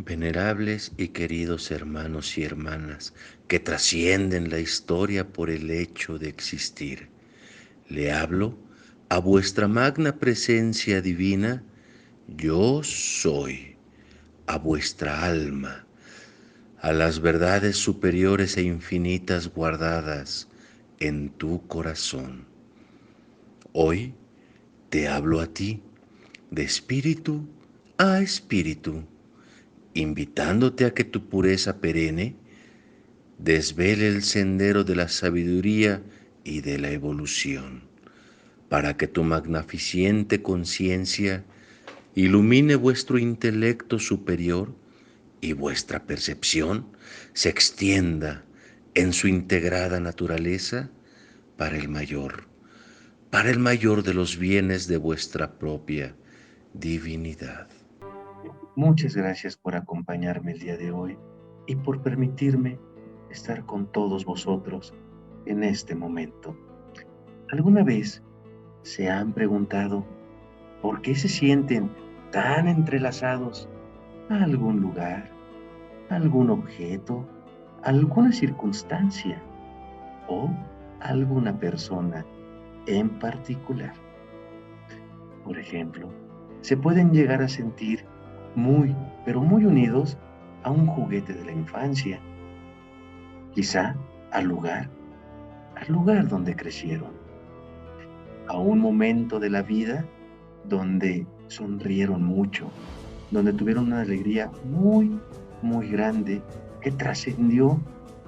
Venerables y queridos hermanos y hermanas que trascienden la historia por el hecho de existir, le hablo a vuestra magna presencia divina, yo soy, a vuestra alma, a las verdades superiores e infinitas guardadas en tu corazón. Hoy te hablo a ti, de espíritu a espíritu, invitándote a que tu pureza perenne desvele el sendero de la sabiduría y de la evolución, para que tu magnificente conciencia ilumine vuestro intelecto superior y vuestra percepción se extienda en su integrada naturaleza para el mayor, para el mayor de los bienes de vuestra propia divinidad. Muchas gracias por acompañarme el día de hoy y por permitirme estar con todos vosotros en este momento. ¿Alguna vez se han preguntado por qué se sienten tan entrelazados a algún lugar, a algún objeto, a alguna circunstancia o a alguna persona en particular? Por ejemplo, se pueden llegar a sentir muy, pero muy unidos a un juguete de la infancia, quizá al lugar donde crecieron, a un momento de la vida donde sonrieron mucho, donde tuvieron una alegría muy, muy grande que trascendió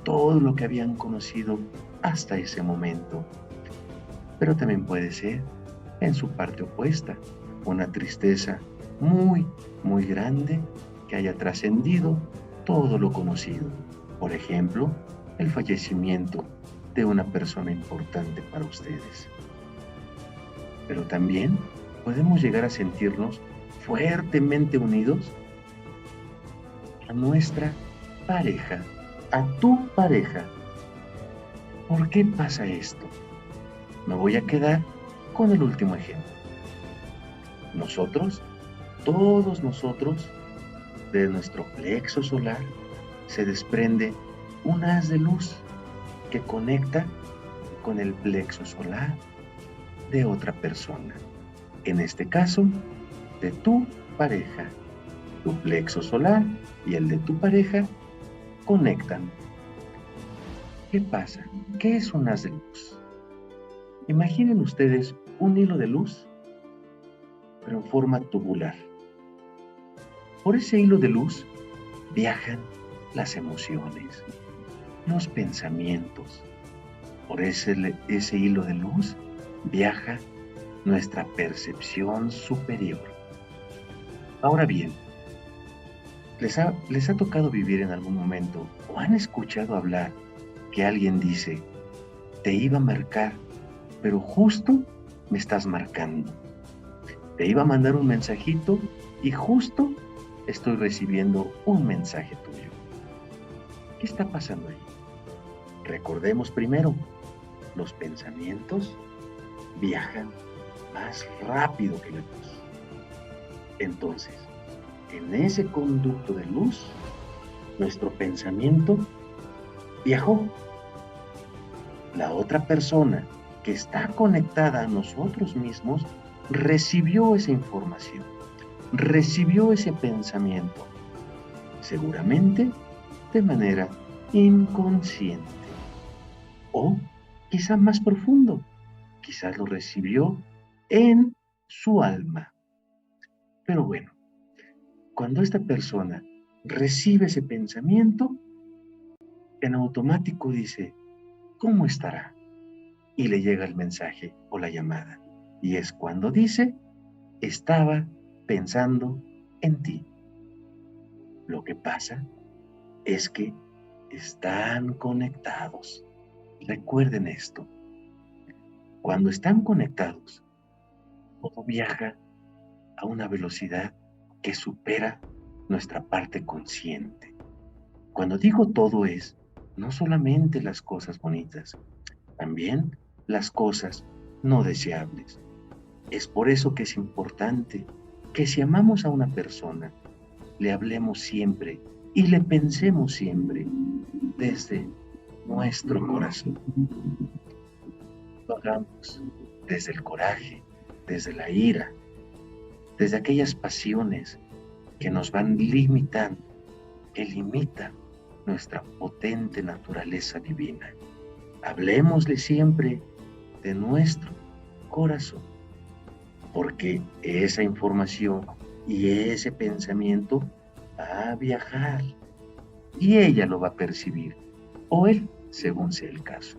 todo lo que habían conocido hasta ese momento. Pero también puede ser en su parte opuesta, una tristeza muy, muy grande que haya trascendido todo lo conocido. Por ejemplo, el fallecimiento de una persona importante para ustedes. Pero también podemos llegar a sentirnos fuertemente unidos a nuestra pareja, a tu pareja. ¿Por qué pasa esto? Me voy a quedar con el último ejemplo. Nosotros, todos nosotros, de nuestro plexo solar, se desprende un haz de luz que conecta con el plexo solar de otra persona. En este caso, de tu pareja. Tu plexo solar y el de tu pareja conectan. ¿Qué pasa? ¿Qué es un haz de luz? Imaginen ustedes un hilo de luz, pero en forma tubular. Por ese hilo de luz viajan las emociones, los pensamientos. Por ese hilo de luz viaja nuestra percepción superior. Ahora bien, ¿les ha tocado vivir en algún momento o han escuchado hablar que alguien dice, te iba a marcar, pero justo me estás marcando? Te iba a mandar un mensajito y justo estoy recibiendo un mensaje tuyo. ¿Qué está pasando ahí? Recordemos primero, los pensamientos viajan más rápido que la luz. Entonces, en ese conducto de luz, nuestro pensamiento viajó. La otra persona que está conectada a nosotros mismos recibió esa información, recibió ese pensamiento, seguramente de manera inconsciente o quizá más profundo, quizás lo recibió en su alma. Pero bueno, cuando esta persona recibe ese pensamiento, en automático dice, ¿cómo estará? Y le llega el mensaje o la llamada. Y es cuando dice, estaba pensando en ti. Lo que pasa es que están conectados. Recuerden esto. Cuando están conectados, todo viaja a una velocidad que supera nuestra parte consciente. Cuando digo todo es, no solamente las cosas bonitas, también las cosas no deseables. Es por eso que es importante que si amamos a una persona, le hablemos siempre y le pensemos siempre desde nuestro corazón. Lo hagamos desde el coraje, desde la ira, desde aquellas pasiones que nos van limitando, que limitan nuestra potente naturaleza divina. Hablemosle siempre de nuestro corazón, porque esa información y ese pensamiento va a viajar y ella lo va a percibir, o él, según sea el caso.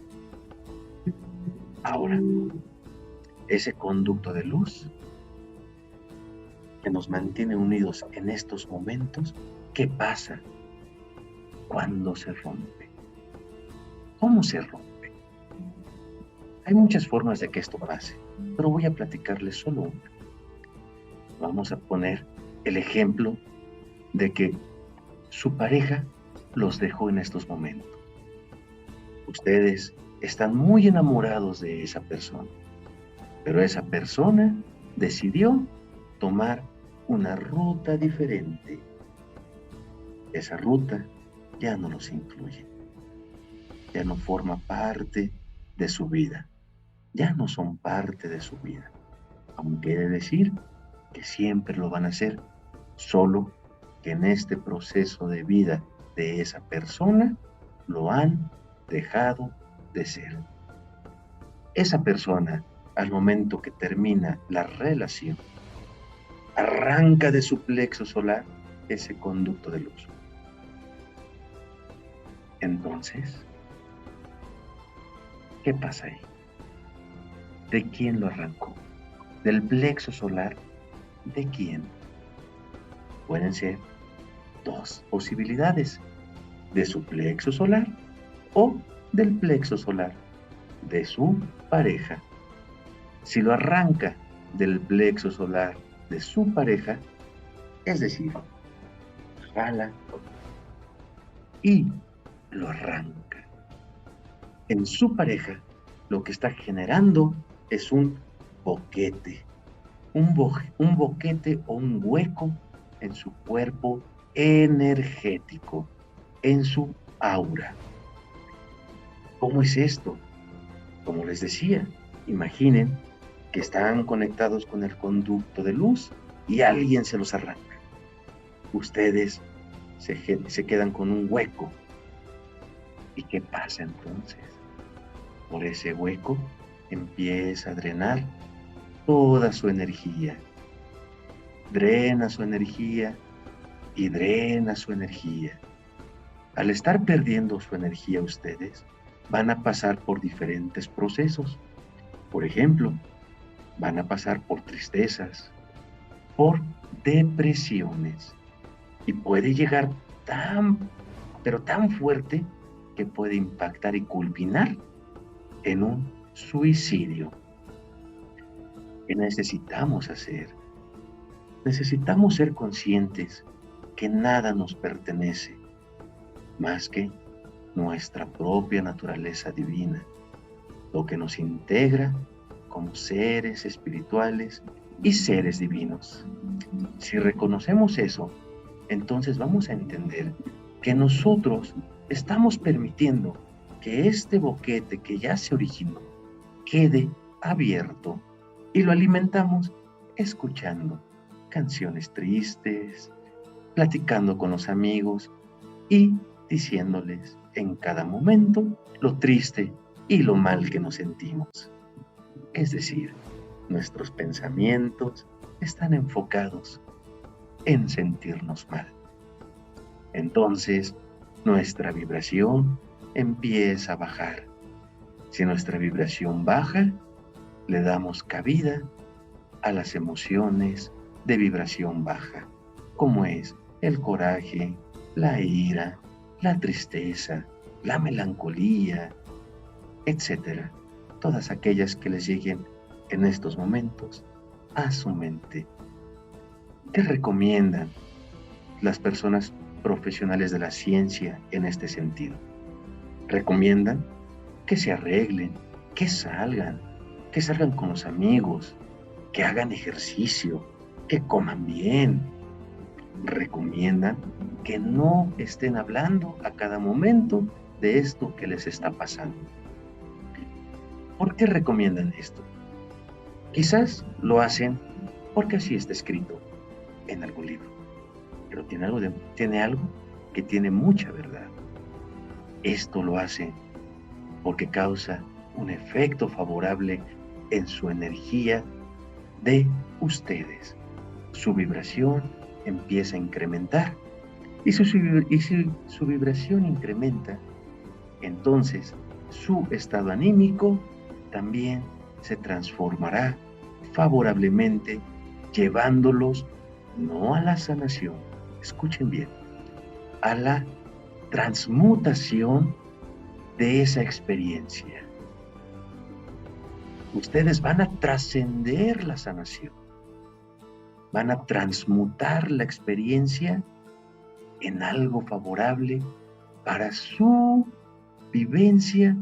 Ahora, ese conducto de luz que nos mantiene unidos en estos momentos, ¿qué pasa cuando se rompe? ¿Cómo se rompe? Hay muchas formas de que esto pase, pero voy a platicarles solo una. Vamos a poner el ejemplo de que su pareja los dejó en estos momentos. Ustedes están muy enamorados de esa persona, pero esa persona decidió tomar una ruta diferente. Esa ruta ya no los incluye, ya no forma parte de su vida, ya no son parte de su vida, aunque quiere decir que siempre lo van a hacer, solo que en este proceso de vida de esa persona lo han dejado de ser. Esa persona, al momento que termina la relación, arranca de su plexo solar ese conducto de luz. Entonces, ¿qué pasa ahí? ¿De quién lo arrancó? ¿Del plexo solar? ¿De quién? Pueden ser dos posibilidades: de su plexo solar o del plexo solar de su pareja. Si lo arranca del plexo solar de su pareja, es decir, jala y lo arranca en su pareja, lo que está generando es un boquete, un boquete o un hueco en su cuerpo energético, en su aura. ¿Cómo es esto? Como les decía, imaginen que están conectados con el conducto de luz y alguien se los arranca. Ustedes se quedan con un hueco. ¿Y qué pasa entonces? Por ese hueco empieza a drenar toda su energía. Drena su energía y drena su energía. Al estar perdiendo su energía ustedes, van a pasar por diferentes procesos. Por ejemplo, van a pasar por tristezas, por depresiones, y puede llegar pero tan fuerte que puede impactar y culminar en un suicidio. ¿Qué necesitamos hacer? Necesitamos ser conscientes que nada nos pertenece más que nuestra propia naturaleza divina, lo que nos integra como seres espirituales y seres divinos. Si reconocemos eso, entonces vamos a entender que nosotros estamos permitiendo que este boquete que ya se originó quede abierto y lo alimentamos escuchando canciones tristes, platicando con los amigos y diciéndoles en cada momento lo triste y lo mal que nos sentimos. Es decir, nuestros pensamientos están enfocados en sentirnos mal. Entonces, nuestra vibración empieza a bajar. Si nuestra vibración baja, le damos cabida a las emociones de vibración baja, como es el coraje, la ira, la tristeza, la melancolía, etc. Todas aquellas que les lleguen en estos momentos a su mente. ¿Qué recomiendan las personas profesionales de la ciencia en este sentido? Recomiendan que se arreglen, que salgan con los amigos, que hagan ejercicio, que coman bien, recomiendan que no estén hablando a cada momento de esto que les está pasando. ¿Por qué recomiendan esto? Quizás lo hacen porque así está escrito en algún libro, pero tiene algo que tiene mucha verdad. Esto lo hacen porque causa un efecto favorable en su energía de ustedes. Su vibración empieza a incrementar y si su vibración incrementa, entonces su estado anímico también se transformará favorablemente, llevándolos no a la sanación, escuchen bien, a la transmutación de esa experiencia. Ustedes van a trascender la sanación, van a transmutar la experiencia en algo favorable para su vivencia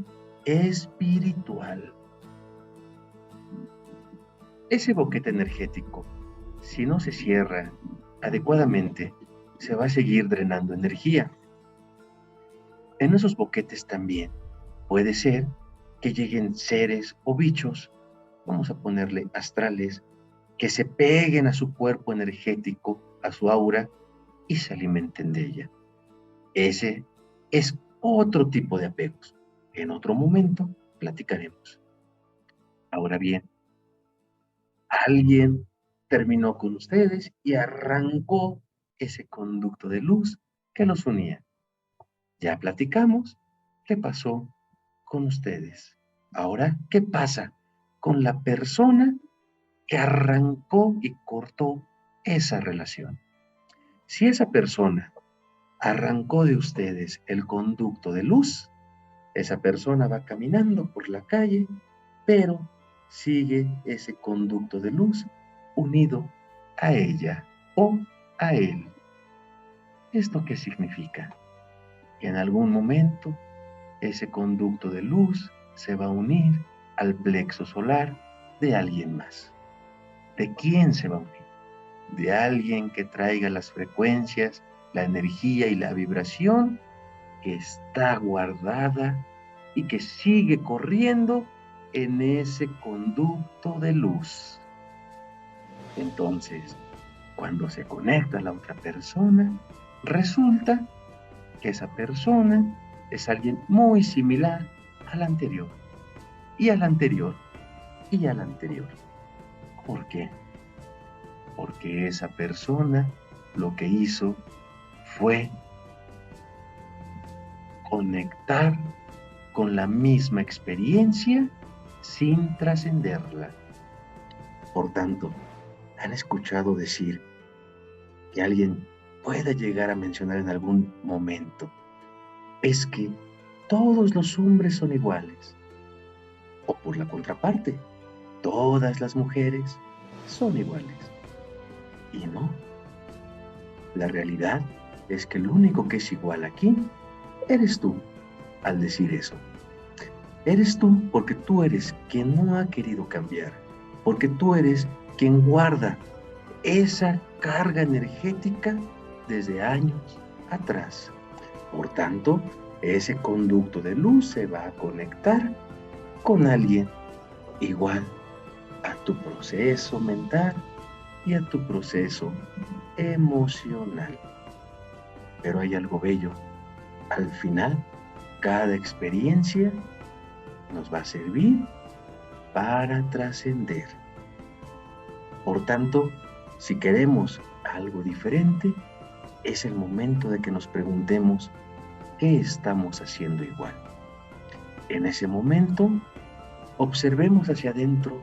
espiritual. Ese boquete energético, si no se cierra adecuadamente, se va a seguir drenando energía. En esos boquetes también puede ser que lleguen seres o bichos, vamos a ponerle astrales, que se peguen a su cuerpo energético, a su aura, y se alimenten de ella. Ese es otro tipo de apegos. En otro momento platicaremos. Ahora bien, alguien terminó con ustedes y arrancó ese conducto de luz que los unía. Ya platicamos qué pasó con ustedes. Ahora, ¿qué pasa con la persona que arrancó y cortó esa relación? Si esa persona arrancó de ustedes el conducto de luz, esa persona va caminando por la calle, pero sigue ese conducto de luz unido a ella o a él. ¿Esto qué significa? Que en algún momento ese conducto de luz se va a unir al plexo solar de alguien más. ¿De quién se va a unir? De alguien que traiga las frecuencias, la energía y la vibración que está guardada y que sigue corriendo en ese conducto de luz. Entonces, cuando se conecta a la otra persona, resulta que esa persona es alguien muy similar al anterior, y al anterior, y al anterior. ¿Por qué? Porque esa persona lo que hizo fue conectar con la misma experiencia sin trascenderla. Por tanto, ¿han escuchado decir que alguien pueda llegar a mencionar en algún momento? Es que todos los hombres son iguales. O por la contraparte, todas las mujeres son iguales. Y no. La realidad es que lo único que es igual aquí eres tú al decir eso. Eres tú porque tú eres quien no ha querido cambiar, porque tú eres quien guarda esa carga energética desde años atrás. Por tanto, ese conducto de luz se va a conectar con alguien igual a tu proceso mental y a tu proceso emocional. Pero hay algo bello. Al final, cada experiencia nos va a servir para trascender. Por tanto, si queremos algo diferente, es el momento de que nos preguntemos qué estamos haciendo igual. En ese momento, observemos hacia adentro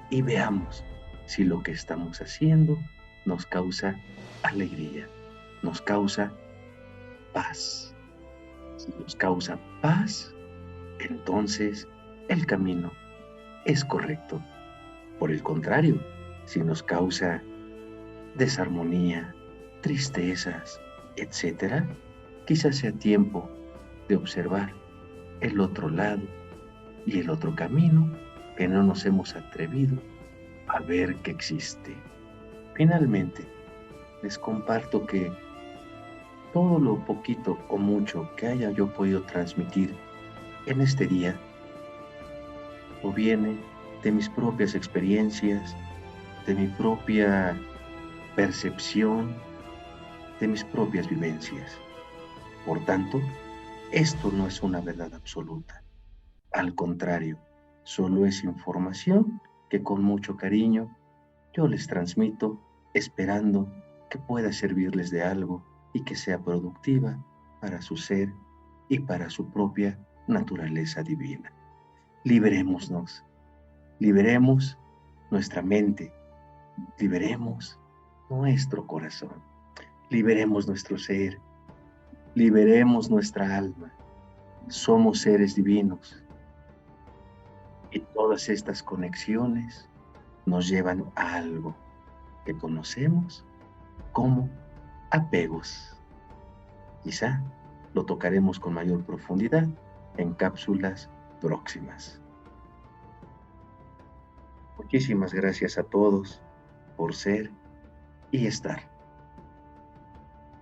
y veamos si lo que estamos haciendo nos causa alegría, nos causa paz. Si nos causa paz, entonces el camino es correcto. Por el contrario, si nos causa desarmonía, tristezas, etc., quizás sea tiempo de observar el otro lado y el otro camino que no nos hemos atrevido a ver que existe. Finalmente, les comparto que todo lo poquito o mucho que haya yo podido transmitir en este día proviene de mis propias experiencias, de mi propia percepción, de mis propias vivencias. Por tanto, esto no es una verdad absoluta. Al contrario, solo es información que con mucho cariño yo les transmito, esperando que pueda servirles de algo y que sea productiva para su ser y para su propia naturaleza divina. Liberémonos, liberemos nuestra mente, liberemos nuestro corazón, liberemos nuestro ser, liberemos nuestra alma. Somos seres divinos y todas estas conexiones nos llevan a algo que conocemos como apegos. Quizá lo tocaremos con mayor profundidad en cápsulas próximas. Muchísimas gracias a todos por ser y estar.